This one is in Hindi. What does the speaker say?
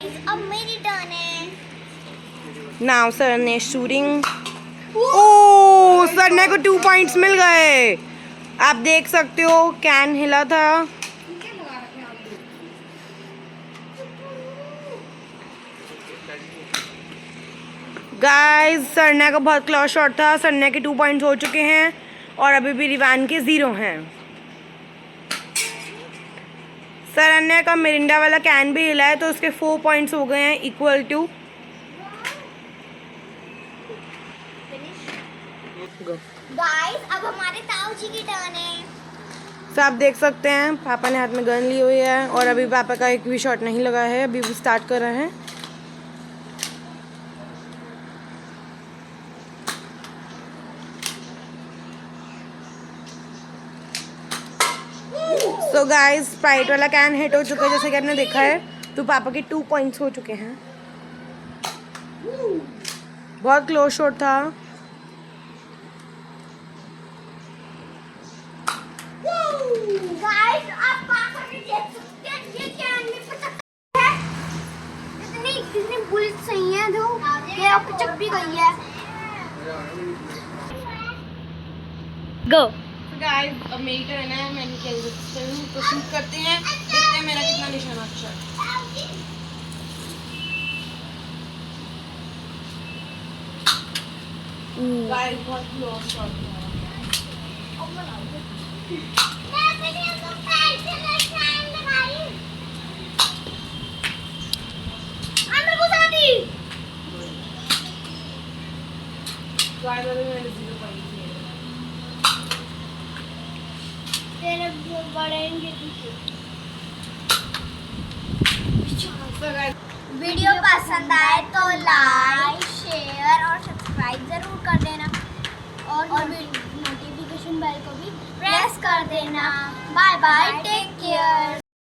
अब मेरी टर्न है। नाउ सर ने शूटिंग। ओ सर ने को 2 पॉइंट्स मिल गए। आप देख सकते हो कैन हिला था। गाइस सरना का बहुत क्लोज शॉट था। सरना के 2 पॉइंट्स हो चुके हैं और अभी भी रिवान के 0 हैं। सरन्या का मिरिंडा वाला कैन भी हिला है तो उसके 4 पॉइंट्स हो गए हैं इक्वल टू। गाइस अब हमारे ताऊ जी की टर्न है। तो आप देख सकते हैं पापा ने हाथ में गन ली हुई है और अभी पापा का एक भी शॉट नहीं लगा है। अभी भी स्टार्ट कर रहे हैं। सो गाइस स्प्राइट वाला कैन हिट हो चुका है जैसे कि आपने देखा है। तो पापा के 2 पॉइंट्स हो चुके हैं। बहुत क्लोज शॉट था। गाइस आप पापा ने देख सकते हैं ये कैन में पटक है। इतनी बुलेट सही है जो ये अब पटक भी गई है। गो गाइस अब मेरी टर्न है। मैंने खेल तो शूट करते हैं। देखते हैं मेरा कितना निशाना अच्छा है। गाइस बहुत क्लोज शॉट था। गाइस अभी मैंने 0 पॉइंट किए। तेरे बढ़ेंगे वीडियो पसंद आए तो लाइक शेयर और सब्सक्राइब जरूर कर देना और नोटिफिकेशन बेल को भी प्रेस कर देना। Bye bye, take care.